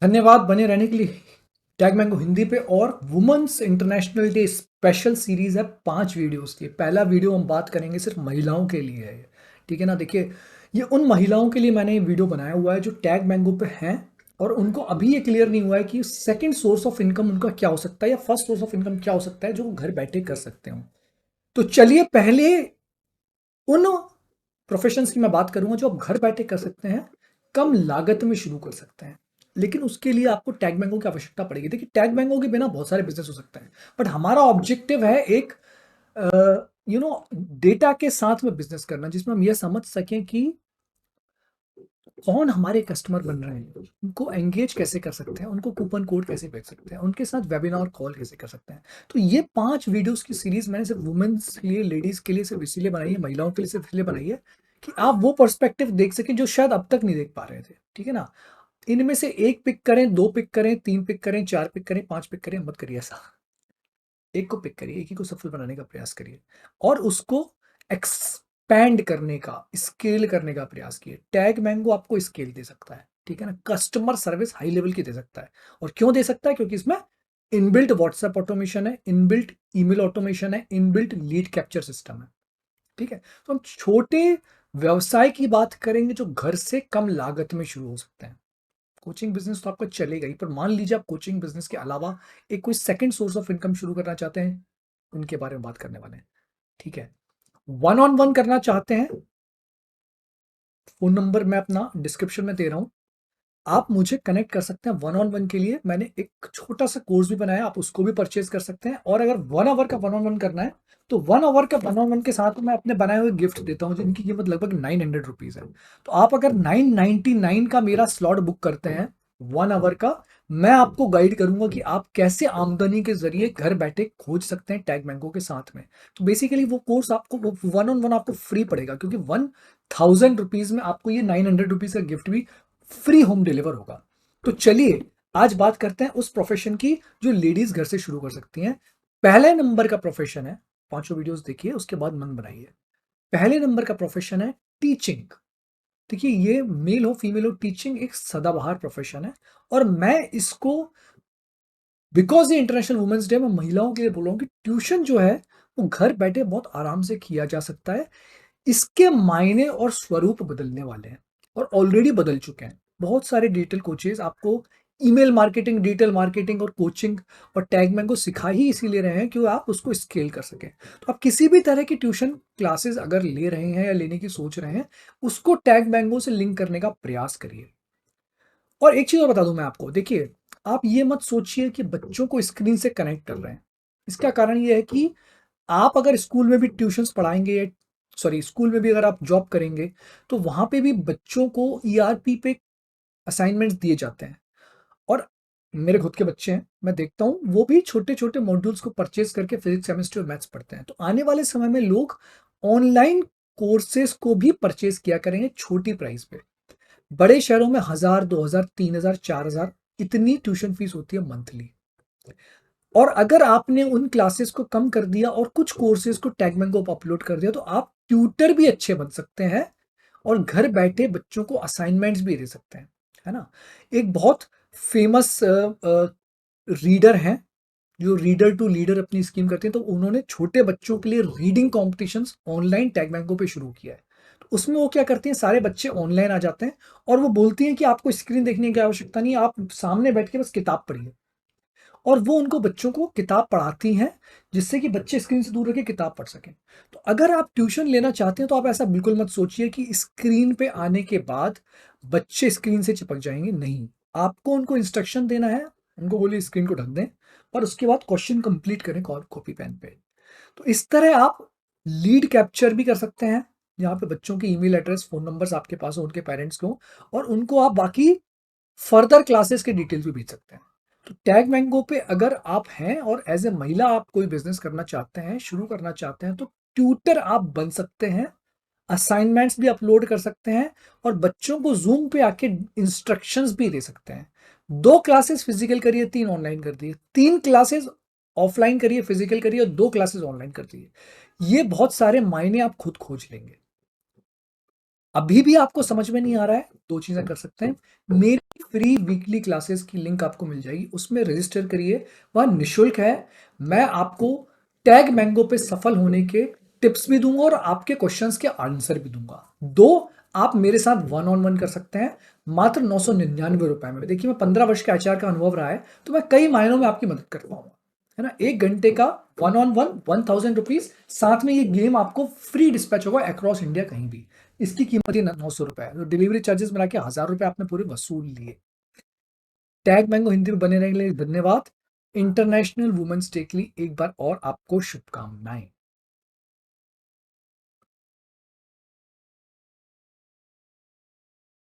धन्यवाद बने रहने के लिए। टैग मैंगो हिंदी पे और women's international day special series है 5 वीडियोस की। पहला वीडियो हम बात करेंगे सिर्फ महिलाओं के लिए है, ठीक है ना। देखिए, ये उन महिलाओं के लिए मैंने ये वीडियो बनाया हुआ है जो टैग मैंगो पे हैं और उनको अभी ये क्लियर नहीं हुआ है कि सेकंड सोर्स ऑफ इनकम उनका क्या हो सकता है या फर्स्ट सोर्स ऑफ इनकम क्या हो सकता है जो वो घर बैठे कर सकते हो। तो चलिए पहले उन प्रोफेशंस की मैं बात करूंगा जो आप घर बैठे कर सकते हैं, कम लागत में शुरू कर सकते हैं। लेकिन उसके लिए आपको टैग मैंगो की आवश्यकता पड़ेगी। देखिए, टैग मैंगो के बिना बहुत सारे बिजनेस हो सकते हैं, बट हमारा ऑब्जेक्टिव है एक यू नो डेटा के साथ में बिजनेस करना, जिसमें हम यह समझ सकें कि कौन हमारे कस्टमर बन रहे हैं, उनको एंगेज कैसे कर सकते हैं, उनको कूपन कोड कैसे बेच सकते हैं, उनके साथ वेबिनार कॉल कैसे कर सकते हैं। तो ये 5 वीडियोस की सीरीज मैंने सिर्फ वुमेन्स के लिए, लेडीज के लिए सिर्फ इसीलिए बनाई है, महिलाओं के लिए सिर्फ इसलिए बनाई है कि आप वो पर्सपेक्टिव देख सकें जो शायद अब तक नहीं देख पा रहे थे, ठीक है ना। इनमें से एक पिक करें, 2 पिक करें, 3 पिक करें, 4 पिक करें, 5 पिक करें, मत करिए ऐसा। एक को पिक करिए, एक ही को सफल बनाने का प्रयास करिए और उसको एक्सपैंड करने का, स्केल करने का प्रयास कीजिए। टैग मैंगो आपको स्केल दे सकता है, ठीक है ना। कस्टमर सर्विस हाई लेवल की दे सकता है। और क्यों दे सकता है? क्योंकि इसमें इनबिल्ट व्हाट्सएप ऑटोमेशन है, इनबिल्ट ईमेल ऑटोमेशन है, इनबिल्ट लीड कैप्चर सिस्टम है, ठीक है। तो हम छोटे व्यवसाय की बात करेंगे जो घर से कम लागत में शुरू हो सकते हैं। कोचिंग बिजनेस तो आपका चलेगा ही, पर मान लीजिए आप कोचिंग बिजनेस के अलावा एक कोई सेकंड सोर्स ऑफ इनकम शुरू करना चाहते हैं, उनके बारे में बात करने वाले हैं, ठीक है। वन ऑन वन करना चाहते हैं, फोन नंबर मैं अपना डिस्क्रिप्शन में दे रहा हूं, आप मुझे कनेक्ट कर सकते हैं। वन ऑन वन के लिए मैंने एक छोटा सा कोर्स भी बनाया, आप उसको भी परचेज कर सकते हैं। और अगर 1 आवर का वन ऑन वन करना है तो 1 आवर का वन ऑन वन के साथ में मैं अपने बनाए हुए गिफ्ट देता हूं जिनकी कीमत लगभग 900 रुपीज है। तो आप अगर 999 का मेरा स्लॉट बुक करते हैं 1 आवर का, मैं आपको गाइड करूंगा कि आप कैसे आमदनी के जरिए घर बैठे खोज सकते हैं टैग मैंगो के साथ में। तो बेसिकली वो कोर्स आपको, वन ऑन वन आपको फ्री पड़ेगा, क्योंकि 1000 रुपीज में आपको ये 900 रुपीज का गिफ्ट भी फ्री होम डिलीवर होगा। तो चलिए आज बात करते हैं उस प्रोफेशन की जो लेडीज घर से शुरू कर सकती हैं। पहले नंबर का प्रोफेशन है, पांचों वीडियोस देखिए उसके बाद मन बनाइए। पहले नंबर का प्रोफेशन है टीचिंग। देखिए, ये मेल हो फीमेल हो, टीचिंग एक सदाबहार प्रोफेशन है। और मैं इसको, बिकॉज ये इंटरनेशनल वुमेन्स डे, मैं महिलाओं के लिए बोल रहा हूँ कि ट्यूशन जो है वो घर बैठे बहुत आराम से किया जा सकता है। इसके मायने और स्वरूप बदलने वाले हैं और ऑलरेडी बदल चुके हैं। बहुत सारे डिजिटल कोचेज आपको ईमेल मार्केटिंग, डिजिटल मार्केटिंग और कोचिंग और टैग मैंगो सिखा ही इसीलिए रहे हैं कि आप उसको स्केल कर सकें। तो आप किसी भी तरह की ट्यूशन क्लासेस अगर ले रहे हैं या लेने की सोच रहे हैं, उसको टैग मैंगो से लिंक करने का प्रयास करिए। और एक चीज और बता दूं मैं आपको, देखिए, आप ये मत सोचिए कि बच्चों को स्क्रीन से कनेक्ट कर रहे हैं। इसका कारण ये है कि आप अगर स्कूल में भी ट्यूशंस पढ़ाएंगे या सॉरी स्कूल में भी अगर आप जॉब करेंगे तो वहां पे भी बच्चों को ईआरपी पे असाइनमेंट्स दिए जाते हैं। और मेरे खुद के बच्चे हैं, मैं देखता हूँ वो भी छोटे छोटे मॉड्यूल्स को परचेज करके फिजिक्स, केमिस्ट्री और मैथ्स पढ़ते हैं। तो आने वाले समय में लोग ऑनलाइन कोर्सेज को भी परचेज किया करेंगे छोटी प्राइस पे। बड़े शहरों में 1000, 2000, 3000, 4000 इतनी ट्यूशन फीस होती है मंथली। और अगर आपने उन क्लासेस को कम कर दिया और कुछ कोर्सेज को टैगमैंगो पर अपलोड कर दिया तो आप ट्यूटर भी अच्छे बन सकते हैं और घर बैठे बच्चों को असाइनमेंट्स भी दे सकते हैं, है ना। एक बहुत फेमस रीडर हैं जो रीडर टू लीडर अपनी स्कीम करते हैं, तो उन्होंने छोटे बच्चों के लिए रीडिंग कॉम्पिटिशन्स ऑनलाइन टैगमैंगो पे शुरू किया है। तो उसमें वो क्या करती हैं, सारे बच्चे ऑनलाइन आ जाते हैं और वो बोलती हैं कि आपको स्क्रीन देखने की आवश्यकता नहीं है, आप सामने बैठ के बस किताब पढ़िए। और वो उनको बच्चों को किताब पढ़ाती हैं जिससे कि बच्चे स्क्रीन से दूर रह के किताब पढ़ सकें। तो अगर आप ट्यूशन लेना चाहते हैं तो आप ऐसा बिल्कुल मत सोचिए कि स्क्रीन पे आने के बाद बच्चे स्क्रीन से चिपक जाएंगे, नहीं। आपको उनको इंस्ट्रक्शन देना है, उनको बोलिए स्क्रीन को ढक दें और उसके बाद क्वेश्चन कंप्लीट करें कॉपी पेन पे। तो इस तरह आप लीड कैप्चर भी कर सकते हैं, जहाँ पे बच्चों के ईमेल एड्रेस, फोन नंबर्स आपके पास हो, उनके पेरेंट्स को, और उनको आप बाकी फर्दर क्लासेस के डिटेल्स भी भेज सकते हैं। तो टैग मैंगो पे अगर आप हैं और एज ए महिला आप कोई बिजनेस करना चाहते हैं, शुरू करना चाहते हैं, तो ट्यूटर आप बन सकते हैं, असाइनमेंट्स भी अपलोड कर सकते हैं और बच्चों को जूम पे आके इंस्ट्रक्शंस भी दे सकते हैं। 2 क्लासेस फिजिकल करिए, 3 ऑनलाइन कर दिए, 3 क्लासेस ऑफलाइन करिए, फिजिकल करिए और 2 क्लासेस ऑनलाइन कर दिए। ये बहुत सारे मायने आप खुद खोज लेंगे। अभी भी आपको समझ में नहीं आ रहा है, 2 चीजें कर सकते हैं। मेरी फ्री वीकली क्लासेस की लिंक आपको मिल जाएगी, उसमें रजिस्टर करिए, वह निशुल्क है। मैं आपको टैग मैंगो पे सफल होने के टिप्स भी दूंगा और आपके क्वेश्चंस के आंसर भी दूंगा। दो, आप मेरे साथ वन ऑन वन कर सकते हैं मात्र 999 रुपए में। देखिए, मैं 15 वर्ष के आचार का अनुभव रहा है, तो मैं कई मायनों में आपकी मदद कर पाऊंगा, है ना। 1 घंटे का वन ऑन वन, 1000 रुपीज, साथ में ये गेम आपको फ्री डिस्पैच होगा अक्रॉस इंडिया कहीं भी। इसकी कीमत ही 900 रुपए है, तो डिलीवरी चार्जेस मिला के 1000 रुपए आपने पूरे वसूल लिए। टैग मैंगो हिंदी में बने रहने के लिए धन्यवाद। इंटरनेशनल वुमेन्स डे के लिए एक बार और आपको शुभकामनाएं।